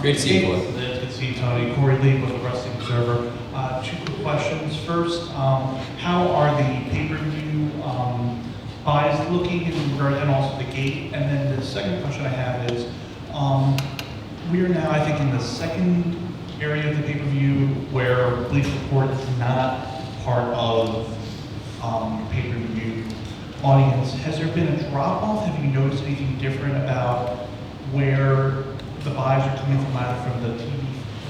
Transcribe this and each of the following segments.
Great to see you, Corey. Good to see you, Tony. Corey Lee with the Wrestling Observer. Two quick questions. First, how are the pay-per-view buys looking in regard, and also the gate? And then the second question I have is, we are now, I think, in the second area of the pay-per-view where Bleacher Report is not part of pay-per-view audience. Has there been a drop-off? Have you noticed anything different about where the buys are coming from, either from the TV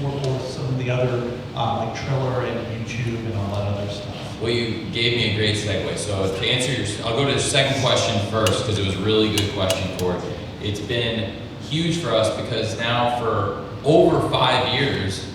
or some of the other, like Triller and YouTube and all that other stuff? Well, you gave me a great segue. So to answer I'll go to the second question first, because it was a really good question, Corey. It's been huge for us because now for over 5 years,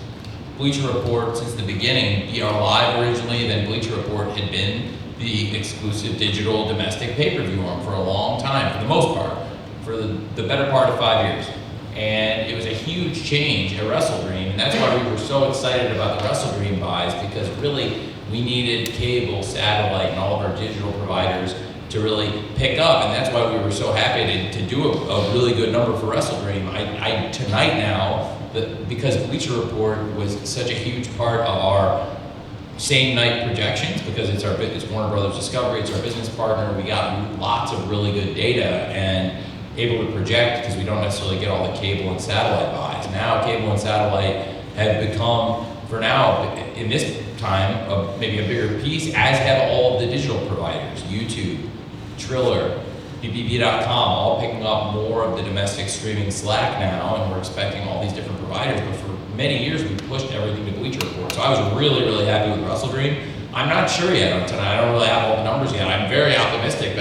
Bleacher Report, since the beginning, BR Live originally, then Bleacher Report had been the exclusive digital domestic pay-per-view arm for a long time, for the most part, for the better part of 5 years. And it was a huge change at WrestleDream, and that's why we were so excited about the WrestleDream buys, because really we needed cable, satellite, and all of our digital providers to really pick up, and that's why we were so happy to do a really good number for WrestleDream. Tonight now, because Bleacher Report was such a huge part of our same night projections, because it's Warner Brothers Discovery, it's our business partner, we got lots of really good data and able to project, because we don't necessarily get all the cable and satellite buys. Now cable and satellite have become, for now, in this time, maybe a bigger piece, as have all of the digital providers, YouTube, Triller, BBB.com, all picking up more of the domestic streaming slack now, and we're expecting all these different providers, but for many years we pushed everything to Bleacher Report. So I was really, really happy with WrestleDream. I'm not sure yet on tonight, I don't really have all the numbers yet. I'm very optimistic.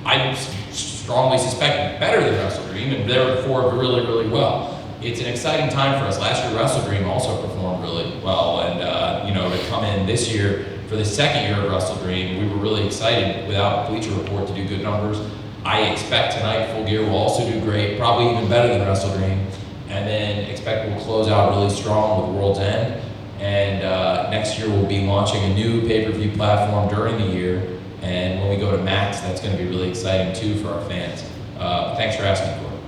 I strongly suspect better than WrestleDream, and therefore really, really well. It's an exciting time for us. Last year WrestleDream also performed really well, and to come in this year for the second year of WrestleDream, we were really excited without Bleacher Report to do good numbers. I expect tonight Full Gear will also do great, probably even better than WrestleDream, and then expect we'll close out really strong with World's End. And next year we'll be launching a new pay-per-view platform during the year, and when we go to Max, that's going to be really exciting too for our fans. Thanks for asking, Corey.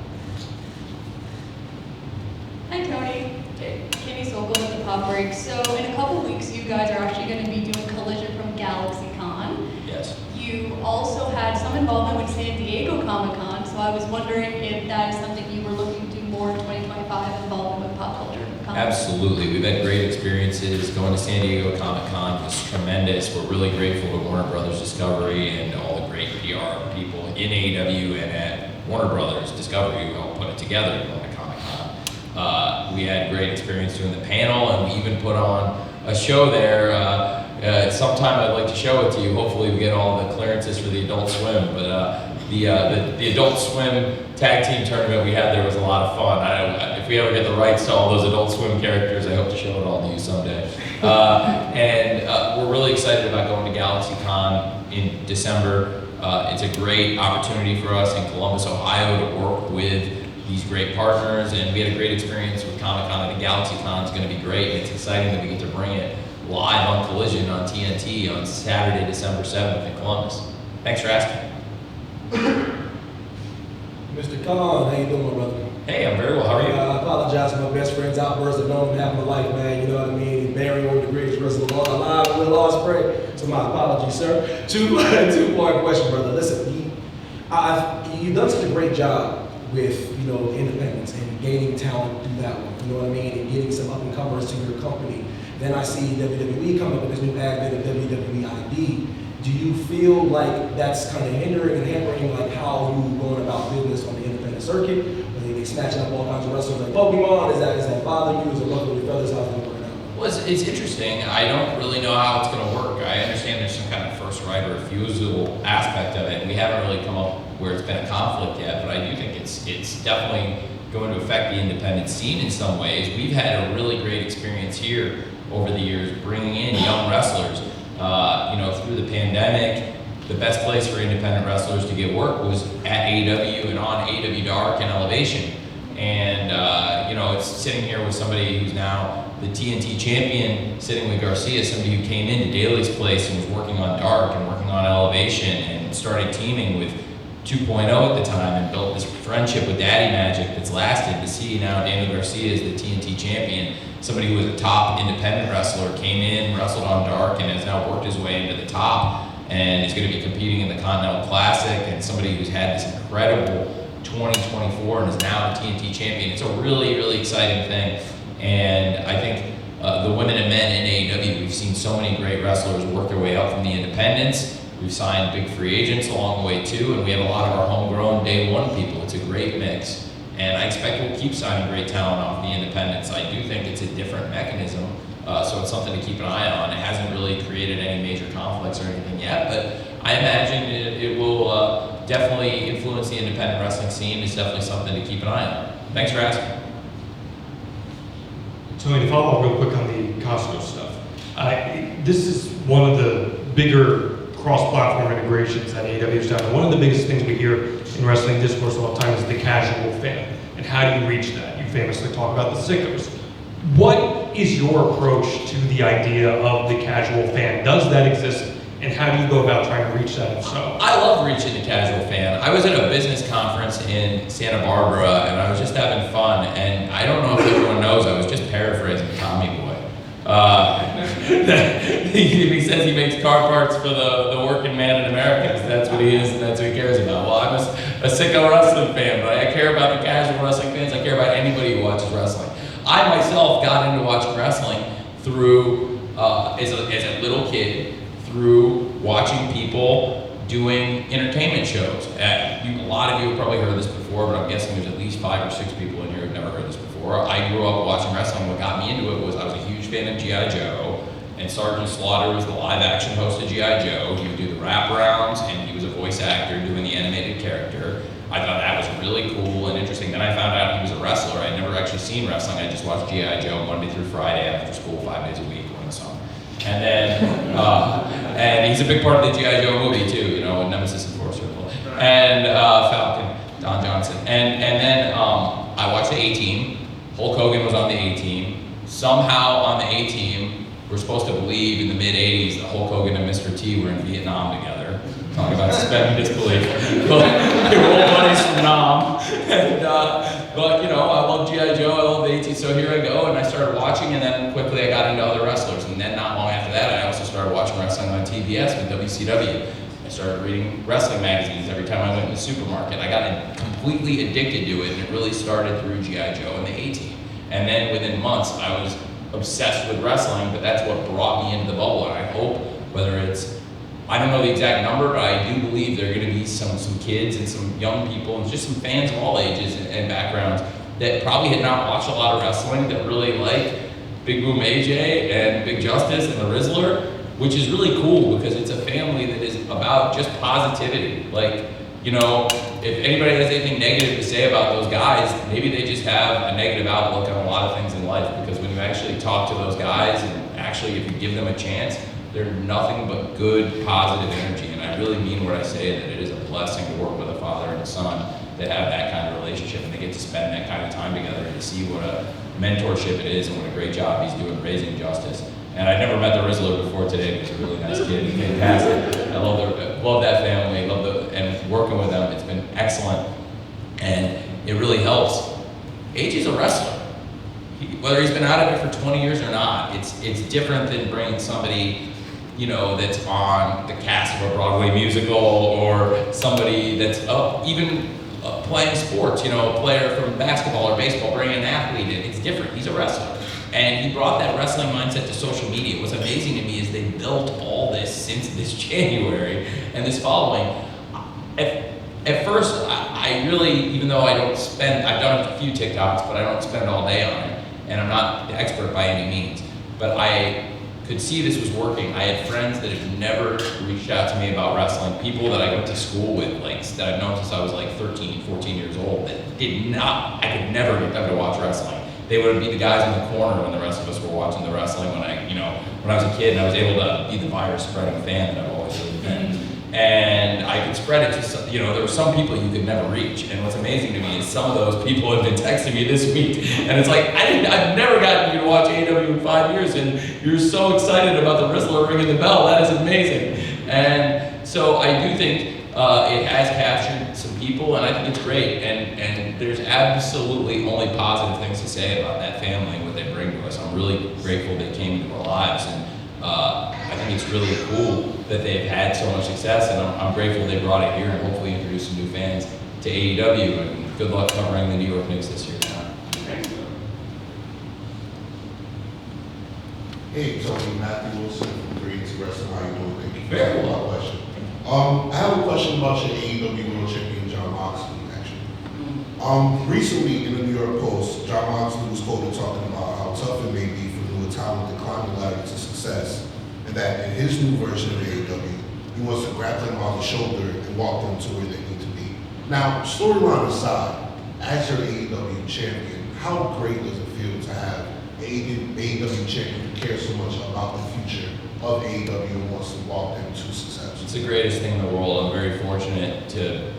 Hi Tony, Katie Sokol with the Pop Break. So in a couple weeks, you guys are actually going to be doing Collision from GalaxyCon. Yes. You also had some involvement with San Diego Comic-Con, so I was wondering if that is something you were looking to do more in 2025, involvement with pop culture. Absolutely, we've had great experiences. Going to San Diego Comic-Con was tremendous. We're really grateful to Warner Brothers Discovery and all the great PR people in AEW and at Warner Brothers Discovery who helped put it together going to Comic-Con. We had great experience doing the panel, and we even put on a show there. Sometime I'd like to show it to you. Hopefully we get all the clearances for the Adult Swim, but the Adult Swim tag team tournament we had there was a lot of fun. If we ever get the rights to all those Adult Swim characters, I hope to show it all to you someday. We're really excited about going to GalaxyCon in December. It's a great opportunity for us in Columbus, Ohio to work with these great partners, and we had a great experience with Comic-Con. I think GalaxyCon is going to be great, and it's exciting that we get to bring it live on Collision on TNT on Saturday, December 7th in Columbus. Thanks for asking. Mr. Khan, how you doing, my brother? Hey, I'm very well. How are you? I apologize for my best friend's outburst of knowing half my life, man. You know what I mean? Barry one of the greatest wrestlers alive, Will Ospreay. So my apologies, sir. Two-part question, brother. Listen, you've done such a great job with independence and gaining talent through that one. You know what I mean? And getting some up and comers to your company. Then I see WWE coming up with this new advent of WWE ID. Do you feel like that's kind of hindering and hampering like how you going about business on the independent circuit? Or they snatching up all kinds of wrestlers like Pokemon? Is that bother you? Is it ruffle your feathers? How's it working out? Well, it's interesting. I don't really know how it's going to work. I understand there's some kind of first right of refusal aspect of it, and we haven't really come up where it's been a conflict yet, but I do think it's definitely going to affect the independent scene in some ways. We've had a really great experience here over the years bringing in young wrestlers. Through the pandemic, the best place for independent wrestlers to get work was at AEW and on AEW Dark and Elevation. And, it's sitting here with somebody who's now the TNT champion, sitting with Garcia, somebody who came into Daly's place and was working on Dark and working on Elevation and started teaming with 2.0 at the time and built this friendship with Daddy Magic that's lasted. To see now Daniel Garcia is the TNT champion, somebody who was a top independent wrestler, came in, wrestled on Dark, and has now worked his way into the top, and is going to be competing in the Continental Classic, and somebody who's had this incredible 2024 and is now the TNT champion. It's a really, really exciting thing, and I think the women and men in AEW, we've seen so many great wrestlers work their way up from the independents. We've signed big free agents along the way too, and we have a lot of our homegrown day one people. It's a great mix. And I expect we'll keep signing great talent off the independents. I do think it's a different mechanism, so it's something to keep an eye on. It hasn't really created any major conflicts or anything yet, but I imagine it will definitely influence the independent wrestling scene. It's definitely something to keep an eye on. Thanks for asking. Tony, to follow up real quick on the Costco stuff. This is one of the bigger cross-platform integrations that AEW has done. One of the biggest things we hear in wrestling discourse all the time is the casual fan. And how do you reach that? You famously talk about the sickos. What is your approach to the idea of the casual fan? Does that exist? And how do you go about trying to reach that if so? I love reaching the casual fan. I was at a business conference in Santa Barbara and I was just having fun. And I don't know if everyone knows, I was just paraphrasing Tommy Boy. He says he makes car parts for the working man in America. That's what he is and that's what he cares about. Well, I'm a sicko wrestling fan, but I care about the casual wrestling fans. I care about anybody who watches wrestling. I myself got into watching wrestling through, as a little kid, through watching people doing entertainment shows. A lot of you have probably heard this before, but I'm guessing there's at least 5 or 6 people in here who've never heard this before. I grew up watching wrestling. What got me into it was I was a huge fan of G.I. Joe, and Sergeant Slaughter was the live-action host of G.I. Joe. He would do the wraparounds, and he was a voice actor doing the animated character. I thought that was really cool and interesting. Then I found out he was a wrestler. I'd never actually seen wrestling. I just watched G.I. Joe Monday through Friday after school, 5 days a week when it's on. And then, and he's a big part of the G.I. Joe movie too, you know, Nemesis and Force Circle. And Falcon, Don Johnson. And then I watched the A-Team. Hulk Hogan was on the A-Team. Somehow on the A-Team, we're supposed to believe in the mid-'80s that Hulk Hogan and Mr. T were in Vietnam together. Talking about suspending disbelief. But they were all buddies from Nam. And, but, you know, I love G.I. Joe, I love the A-Team, so here I go, and I started watching, and then quickly I got into other wrestlers. And then not long after that, I also started watching wrestling on TBS with WCW. I started reading wrestling magazines every time I went in the supermarket. I got completely addicted to it, and it really started through G.I. Joe and the A-Team. And then within months, I was obsessed with wrestling, but that's what brought me into the bubble. And I hope, whether it's, I don't know the exact number, but I do believe there are going to be some kids and some young people and just some fans of all ages and backgrounds that probably had not watched a lot of wrestling that really like Big Boom AJ and Big Justice and the Rizzler, which is really cool because it's a family that is about just positivity. Like, you know, if anybody has anything negative to say about those guys, maybe they just have a negative outlook on a lot of things in life, because when you actually talk to those guys and actually if you give them a chance, they're nothing but good, positive energy. And I really mean what I say, that it is a blessing to work with a father and a son that have that kind of relationship and they get to spend that kind of time together and to see what a mentorship it is and what a great job he's doing raising Justice. And I'd never met the Rizzler before today, but he's a really nice kid, he's fantastic. I love that family, and working with them, it's been excellent. And it really helps. AJ's a wrestler. Whether he's been out of it for 20 years or not, it's different than bringing somebody, you know, that's on the cast of a Broadway musical, or somebody that's even playing sports, you know, a player from basketball or baseball, bringing an athlete in. It's different. He's a wrestler. And he brought that wrestling mindset to social media. What's amazing to me is they built all this since this January and this following. At first, I really, even though I've done a few TikToks, but I don't spend all day on it, and I'm not the expert by any means, but I could see this was working. I had friends that had never reached out to me about wrestling, people that I went to school with, like, that I've known since I was like 13, 14 years old, that I could never get them to watch wrestling. They would be the guys in the corner when the rest of us were watching the wrestling when I was a kid, and I was able to be the virus spreading fan that I've always really been. And I could spread it to, there were some people you could never reach. And what's amazing to me is some of those people have been texting me this week. And it's like, I've never gotten you to watch AEW in 5 years, and you're so excited about the Rizzler ringing the bell. That is amazing. And so I do think it has captured some people, and I think it's great. And there's absolutely only positive things to say about that family and what they bring to us. I'm really grateful they came into our lives, and I think it's really cool that they've had so much success, and I'm grateful they brought it here and hopefully introduced some new fans to AEW, and good luck covering the New York Knicks this year. Hey, Tony, Matthew Wilson from Greens Wrestling. How you doing? Thank you for Very asking well. my question. I have a question about your AEW World Champion, John Moxley, actually. Recently in the New York Post, John Moxley was quoted talking about how tough it may be for newer talent to climb the ladder to success, and that in his new version of AEW, he wants to grab them on the shoulder and walk them to where they need to be. Now, storyline aside, as your AEW champion, how great does it feel to have an AEW champion who cares so much about the future of AEW and wants to walk them to success? It's the greatest thing in the world. I'm very fortunate to,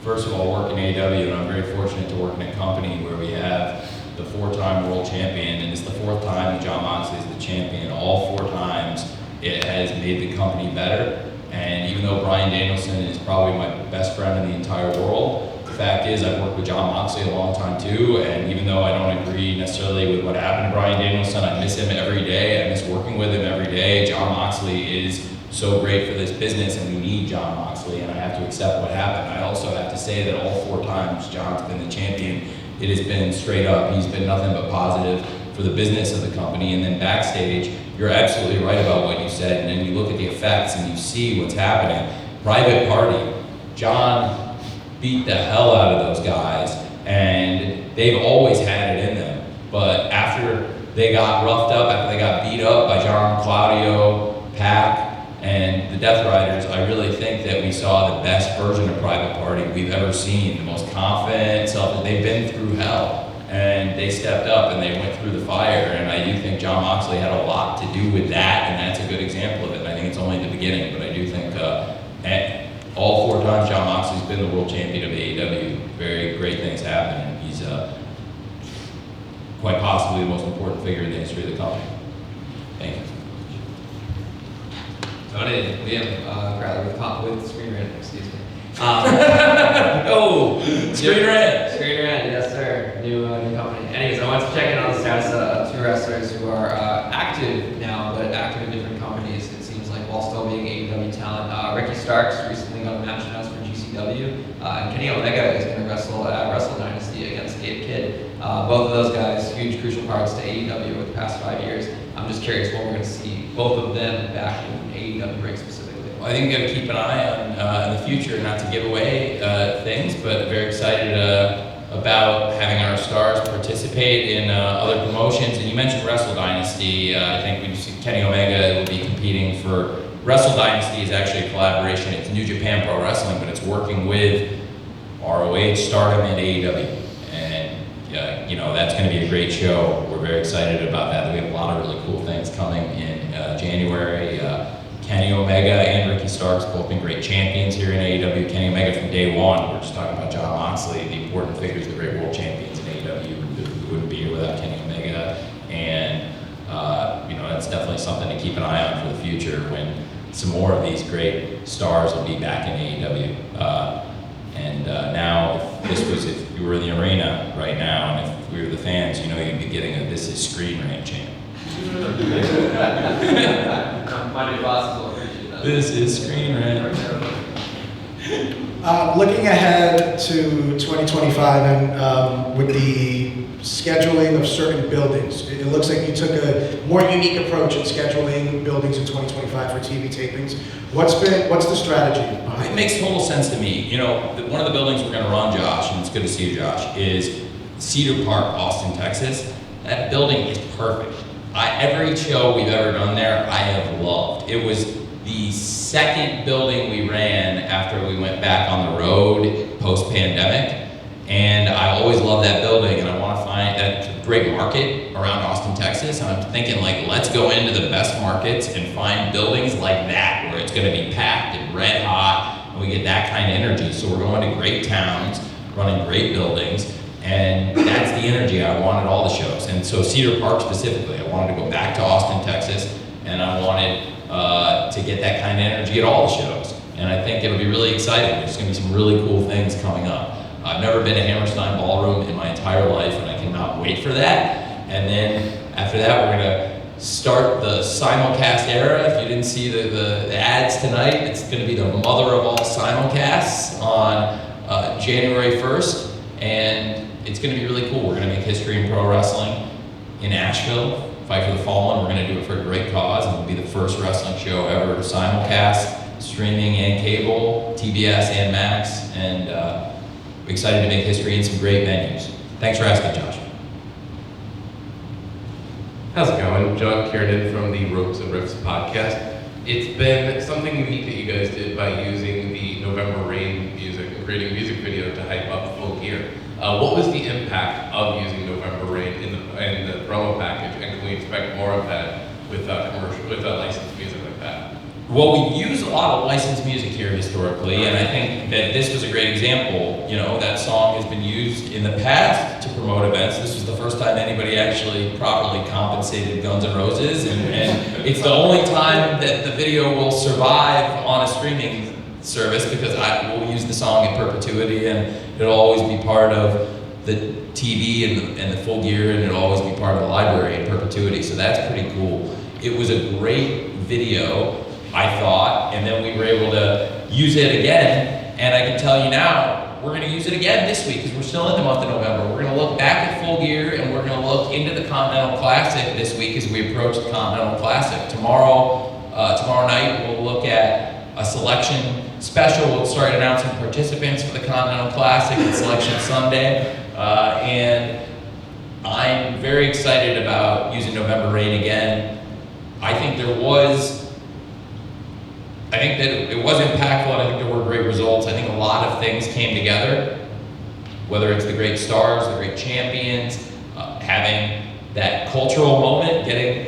first of all, work in AEW, and I'm very fortunate to work in a company where we have the 4-time world champion, and it's the 4th time that John Moxley is the champion. All 4 times, it has made the company better. And even though Bryan Danielson is probably my best friend in the entire world, the fact is I've worked with John Moxley a long time too, and even though I don't agree necessarily with what happened to Bryan Danielson, I miss him every day. I miss working with him every day. John Moxley is so great for this business, and we need John Moxley, and I have to accept what happened. I also have to say that all 4 times John's been the champion, it has been straight up. He's been nothing but positive for the business of the company. And then backstage, you're absolutely right about what you said, and then you look at the effects and you see what's happening. Private Party, John beat the hell out of those guys, and they've always had it in them. But after they got roughed up, after they got beat up by John, Claudio, Pac, and the Death Riders, I really think that we saw the best version of Private Party we've ever seen. The most confident, they've been through hell, and they stepped up and they went through the fire. And I do think John Moxley had a lot to do with that, and that's a good example of it. And I think it's only the beginning, but I do think all 4 times John Moxley's been the world champion of AEW, very great things happen, and he's quite possibly the most important figure in the history of the company. Thank you. Tony, Liam, with Screen Rant, excuse me. Oh, Screen Rant. Screen Rant, yes sir, new company. Anyways, I wanted to check in on the status of 2 wrestlers who are active now, but active in different companies, it seems like, while still being AEW talent. Ricky Starks recently got a match announced for GCW, and Kenny Omega is going to wrestle at Wrestle Dynasty against Gabe Kidd. Both of those guys, huge crucial parts to AEW over the past 5 years. I'm just curious when we're going to see both of them back in AEW ring specifically. Well, I think we got to keep an eye on in the future, not to give away things, but very excited about having our stars participate in other promotions. And you mentioned Wrestle Dynasty. I think we see Kenny Omega will be competing for Wrestle Dynasty. Is actually a collaboration. It's New Japan Pro Wrestling, but it's working with ROH, Stardom, and AEW. That's going to be a great show. We're very excited about that. We have a lot of really cool things coming in January. Kenny Omega and Ricky Starks both been great champions here in AEW. Kenny Omega from day one. We're just talking about John Moxley, the important figures, the great world champions in AEW. We wouldn't be here without Kenny Omega. And that's definitely something to keep an eye on for the future when some more of these great stars will be back in AEW. Now, if you were in the arena right now, and if we were the fans, you'd be getting a "This is Screen Rant" chant. My new bosses will appreciate that. This is Screen Rant. Looking ahead to 2025 and with the scheduling of certain buildings, it looks like you took a more unique approach in scheduling buildings in 2025 for TV tapings. What's the strategy behind It it? makes total sense to me. One of the buildings we're going to run, Josh, and it's good to see you, Josh, is Cedar Park, Austin, Texas. That building is perfect. Every show we've ever done there, I have loved. It was the second building we ran after we went back on the road post-pandemic, and I always loved that building, and I want to find that great market around Austin, Texas, and I'm thinking, let's go into the best markets and find buildings like that where it's going to be packed and red hot, and we get that kind of energy. So we're going to great towns, running great buildings, and that's the energy I want at all the shows. And so Cedar Park specifically, I wanted to go back to Austin, Texas, and I wanted to get that kind of energy at all the shows. And I think it'll be really exciting. There's gonna be some really cool things coming up. I've never been to Hammerstein Ballroom in my entire life, and I cannot wait for that. And then after that, we're gonna start the simulcast era. If you didn't see the ads tonight, it's gonna be the mother of all simulcasts on January 1st. And it's gonna be really cool. We're gonna make history in pro wrestling in Asheville. Fight for the Fallen. We're going to do it for a great cause, and it'll be the first wrestling show ever to simulcast, streaming and cable, TBS and Max, and we're excited to make history in some great venues. Thanks for asking, Josh. How's it going? John Kiernan from the Ropes and Riffs podcast. It's been something unique that you guys did by using the November Rain music and creating a music video to hype up Full Gear. What was the impact of using November Rain in the promo package, and can we expect more of that with licensed music like that? Well, we use a lot of licensed music here historically, and I think that this was a great example. You know, that song has been used in the past to promote events. This was the first time anybody actually properly compensated Guns N' Roses, and it's the only time that the video will survive on a streaming service, because we'll use the song in perpetuity, and it'll always be part of the TV and the Full Gear, and it'll always be part of the library in perpetuity. So that's pretty cool. It was a great video, I thought, and then we were able to use it again, and I can tell you now, we're gonna use it again this week, because we're still in the month of November. We're gonna look back at Full Gear, and we're gonna look into the Continental Classic this week as we approach the Continental Classic. Tomorrow night, we'll look at a selection special. We'll start announcing participants for the Continental Classic and Selection Sunday, and I'm very excited about using November Rain again. I think that it was impactful, and I think there were great results. I think a lot of things came together, whether it's the great stars, the great champions, having that cultural moment, getting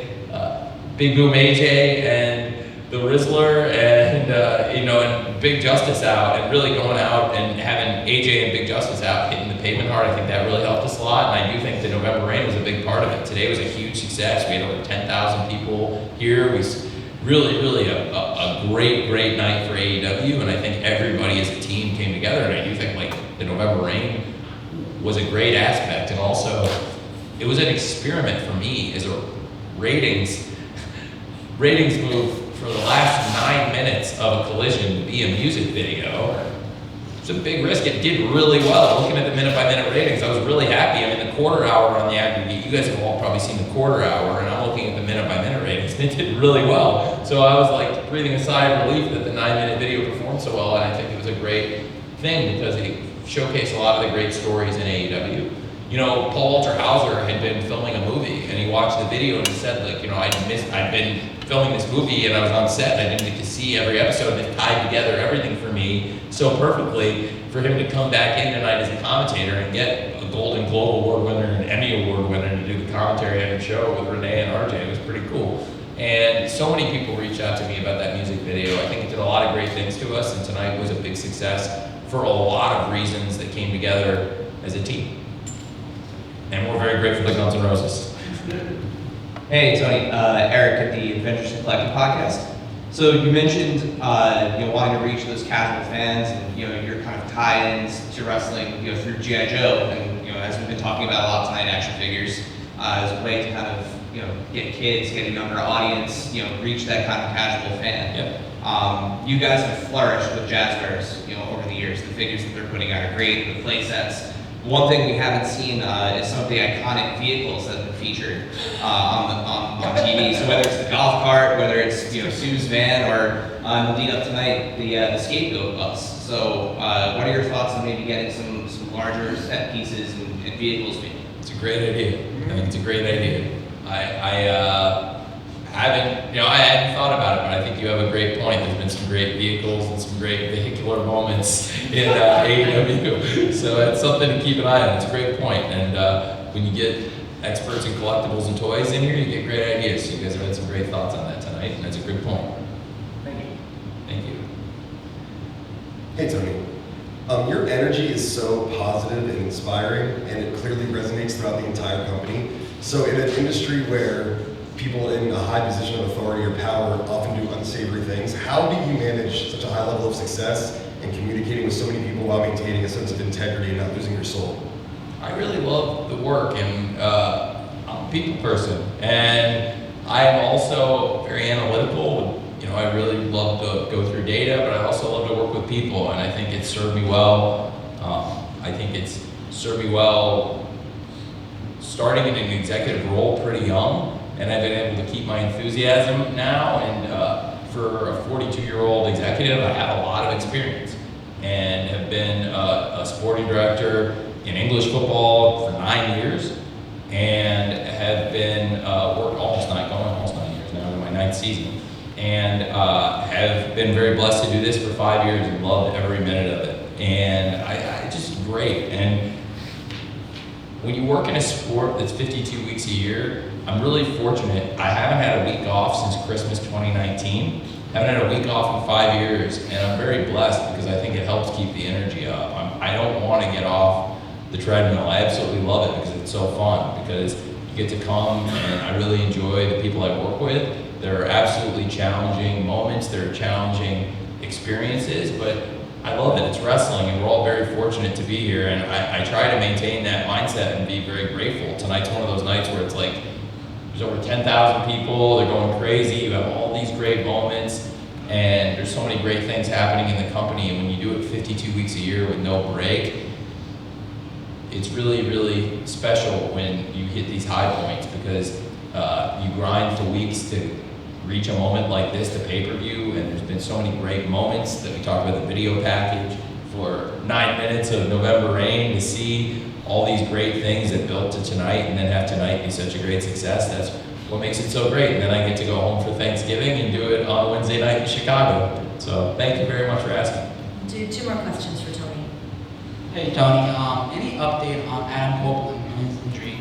Big Boom AJ and the Rizzler and and Big Justice out, and really going out and having AJ and Big Justice out, hitting the pavement hard. I think that really helped us a lot, and I do think the November Rain was a big part of it. Today was a huge success. We had over 10,000 people here. We really a great night for AEW, and I think everybody as a team came together, and I do think like the November Rain was a great aspect, and also it was an experiment for me as a ratings move for the last 9 minutes of a collision to be a music video. It's a big risk. It did really well. Looking at the minute-by-minute ratings, I was really happy. I mean, the quarter hour on the aggregate, you guys have all probably seen the quarter hour, and I'm looking at the minute-by-minute ratings, and it did really well. So I was like breathing a sigh of relief that the 9-minute video performed so well, and I think it was a great thing because it showcased a lot of the great stories in AEW. You know, Paul Walter Hauser had been filming a movie, and he watched the video and he said, like, you know, I'd been filming this movie and I was on set, and I didn't get to see every episode, and it tied together everything for me so perfectly for him to come back in tonight as a commentator and get a Golden Globe Award winner and an Emmy Award winner to do the commentary on the show with Renee and RJ. It was pretty cool. And so many people reached out to me about that music video. I think it did a lot of great things to us, and tonight was a big success for a lot of reasons that came together as a team. And we're very grateful to Guns N' Roses. Hey, Tony, Eric at the Adventures in Collecting podcast. So you mentioned, wanting to reach those casual fans, and your kind of tie-ins to wrestling, through G.I. Joe, and as we've been talking about a lot tonight, action figures as a way to kind of get kids, get a younger audience, reach that kind of casual fan. Yep. You guys have flourished with Jazzwares, over the years. The figures that they're putting out are great. The play sets. One thing we haven't seen is some of the iconic vehicles that have been featured on TV. So whether it's the golf cart, whether it's Sue's van, or on the lead up tonight, the scapegoat bus. So what are your thoughts on maybe getting some larger set pieces and vehicles made? It's a great idea. I think it's a great idea. I hadn't thought about it, but I think you have a great point. There's been some great vehicles and some great vehicular moments in AEW. So it's something to keep an eye on. It's a great point. And when you get experts in collectibles and toys in here, you get great ideas. So you guys have had some great thoughts on that tonight, and that's a good point. Thank you. Thank you. Hey, Tony. Your energy is so positive and inspiring, and it clearly resonates throughout the entire company. So in an industry where people in a high position of authority or power often do unsavory things. How do you manage such a high level of success and communicating with so many people while maintaining a sense of integrity and not losing your soul? I really love the work, and I'm a people person, and I'm also very analytical. You know, I really love to go through data, but I also love to work with people, and I think it's served me well. I think it's served me well starting in an executive role pretty young, and I've been able to keep my enthusiasm now, and for a 42-year-old executive, I have a lot of experience, and have been a sporting director in English football for 9 years, and have been worked almost 9 years now, in my 9th season, and have been very blessed to do this for 5 years and loved every minute of it, and I just great. And when you work in a sport that's 52 weeks a year, I'm really fortunate. I haven't had a week off since Christmas 2019. Haven't had a week off in 5 years, and I'm very blessed because I think it helps keep the energy up. I don't want to get off the treadmill. I absolutely love it because it's so fun, because you get to come, and I really enjoy the people I work with. There are absolutely challenging moments, there are challenging experiences, but I love it. It's wrestling, and we're all very fortunate to be here, and I try to maintain that mindset and be very grateful. Tonight's one of those nights where it's like, there's over 10,000 people, they're going crazy, you have all these great moments, and there's so many great things happening in the company, and when you do it 52 weeks a year with no break, it's really, really special when you hit these high points, because you grind for weeks to reach a moment like this to pay-per-view, and there's been so many great moments that we talked about the video package for 9 minutes of November Rain, to see all these great things that built to tonight, and then have tonight be such a great success. That's what makes it so great. And then I get to go home for Thanksgiving and do it on Wednesday night in Chicago. So thank you very much for asking. Do 2 more questions for Tony. Hey Tony, any update on Adam Copeland and his injury?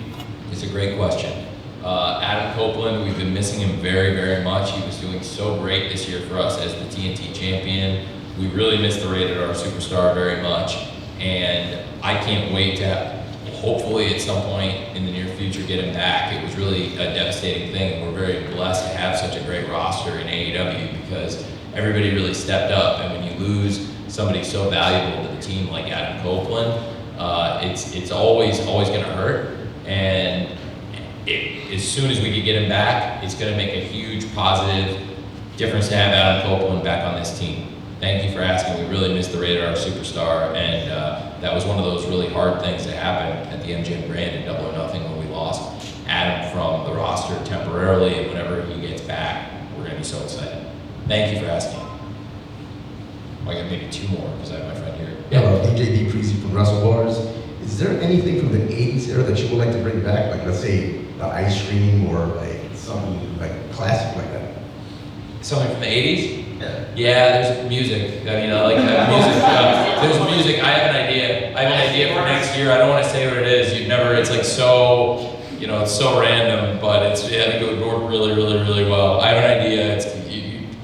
It's a great question. Adam Copeland, we've been missing him very, very much. He was doing so great this year for us as the TNT champion. We really missed the Rated R Superstar very much, and I can't wait to hopefully at some point in the near future get him back. It was really a devastating thing, and we're very blessed to have such a great roster in AEW, because everybody really stepped up, and when you lose somebody so valuable to the team like Adam Copeland, it's always going to hurt, and as soon as we can get him back, it's going to make a huge positive difference to have Adam Copeland back on this team. Thank you for asking. We really missed the Rated R Superstar, and that was one of those really hard things that happened at the MGM Grand in Double or Nothing when we lost Adam from the roster temporarily, and whenever he gets back, we're going to be so excited. Thank you for asking. I got maybe 2 more because I have my friend here. Hello, DJ Krssi from Wrestle Bars. Is there anything from the 80s era that you would like to bring back? Like, let's say, the ice cream, or like something like classic like that? Something from the 80s? Yeah. There's music. I mean, I like that music. There's music. I have an idea. I have an idea for next year. I don't want to say what it is. It's like so, it's so random, but I think it would work really, really, really well. I have an idea.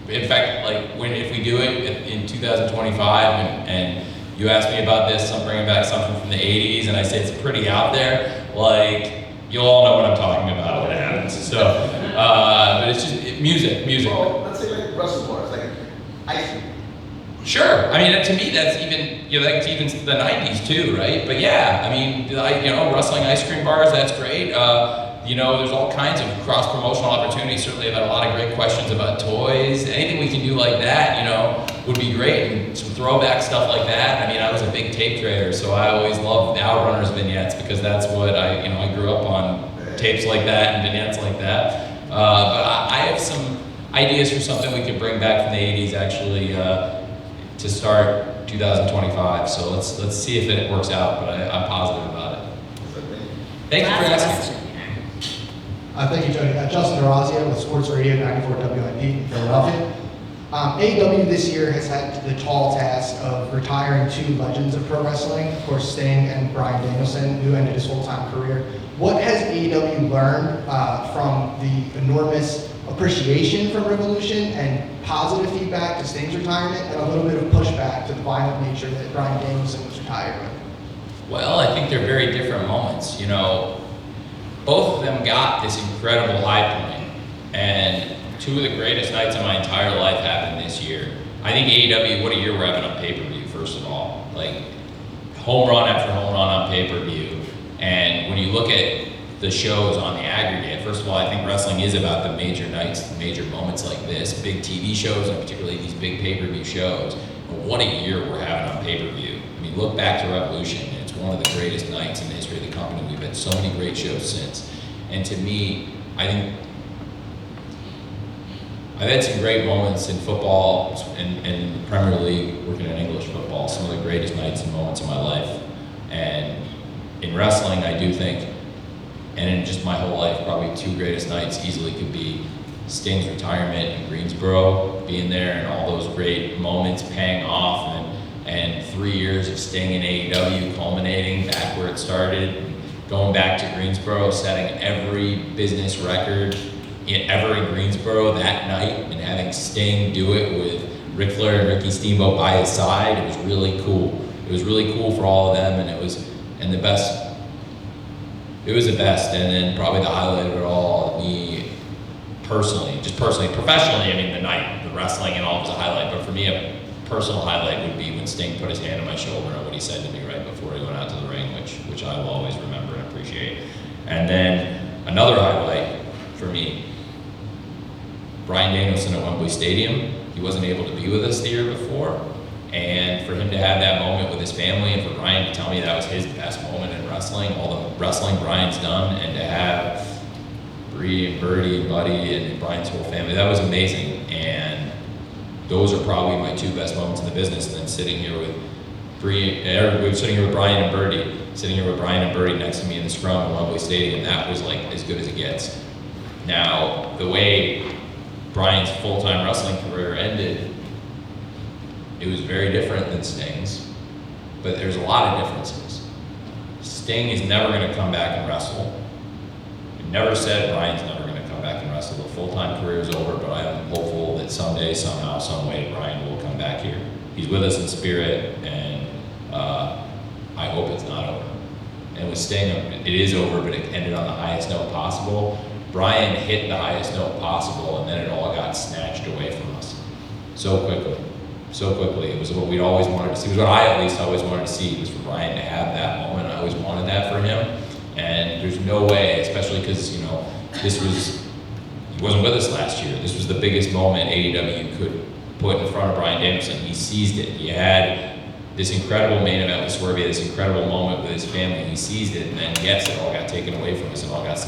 In fact, like if we do it in 2025 and you ask me about this, I'm bringing back something from the 80s, and I say it's pretty out there, like, you'll all know what I'm talking about when it happens. So, but it's just music. Well, let's say like Wrestle Bars, like ice cream. Sure. I mean, to me, that's even, that's even the 90s too, right? But yeah, I mean, wrestling ice cream bars, that's great. There's all kinds of cross-promotional opportunities. Certainly, I've had a lot of great questions about toys. Anything we can do like that, would be great. And some throwback stuff like that. I mean, I was a big tape trader, so I always loved the Outrunners vignettes, because that's what I grew up on, tapes like that and vignettes like that. But I have some ideas for something we could bring back from the 80s, actually, to start 2025. So let's see if it works out, but I'm positive about it. Thank you for asking. Thank you, Tony. Justin Orazio with Sports Radio 94 WIP in Philadelphia. AEW this year has had the tall task of retiring 2 legends of pro wrestling, of course Sting and Bryan Danielson, who ended his full-time career. What has AEW learned from the enormous appreciation from Revolution and positive feedback to Sting's retirement, and a little bit of pushback to the violent nature that Bryan Danielson was retired with? Well, I think they're very different moments. Both of them got this incredible high point, And two of the greatest nights of my entire life happened this year. I think AEW, what a year we're having on pay-per-view, first of all. Like, home run after home run on pay-per-view. And when you look at the shows on the aggregate, first of all, I think wrestling is about the major nights, the major moments like this, big TV shows, and particularly these big pay-per-view shows. But what a year we're having on pay-per-view. I mean, look back to Revolution, and it's one of the greatest nights in the history of the company. We've had so many great shows since. And to me, I think I've had some great moments in football and the Premier League, working in English football, some of the greatest nights and moments of my life. And in wrestling, I do think, and in just my whole life, probably two greatest nights easily could be Sting's retirement in Greensboro, being there and all those great moments paying off, and 3 years of Sting in AEW culminating back where it started, going back to Greensboro, setting every business record ever in Greensboro that night, and having Sting do it with Ric Flair and Ricky Steamboat by his side. It was really cool. It was really cool for all of them, and it was the best. It was the best, and then probably the highlight of it all, me personally, professionally, I mean the night, the wrestling and all was a highlight, but for me a personal highlight would be when Sting put his hand on my shoulder and what he said to me right before he went out to the ring, which I will always remember and appreciate. And then another highlight for me, Bryan Danielson at Wembley Stadium. He wasn't able to be with us the year before, and for him to have that moment with his family, and for Bryan to tell me that was his best moment in wrestling, all the wrestling Bryan's done, and to have Bree and Birdie and Buddy and Bryan's whole family, that was amazing. And those are probably my two best moments in the business. And then sitting here with sitting here with Bryan and Birdie, sitting here with Bryan and Birdie next to me in the Scrum at Wembley Stadium, that was like as good as it gets. Now, the way Bryan's full-time wrestling career ended, it was very different than Sting's, but there's a lot of differences. Sting is never going to come back and wrestle. We never said Bryan's never going to come back and wrestle. The full-time career is over, but I am hopeful that someday, somehow, some way, Bryan will come back here. He's with us in spirit, and I hope it's not over. And with Sting, it is over, but it ended on the highest note possible. Bryan hit the highest note possible, and then it all got snatched away from us so quickly. So quickly. It was what we'd always wanted to see. It was what I at least always wanted to see, was for Bryan to have that moment. I always wanted that for him. And there's no way, especially because, he wasn't with us last year. This was the biggest moment AEW could put in front of Bryan Danielson. He seized it. He had this incredible main event with Swerve, this incredible moment with his family. He seized it, and then yes, it all got taken away from us. It all got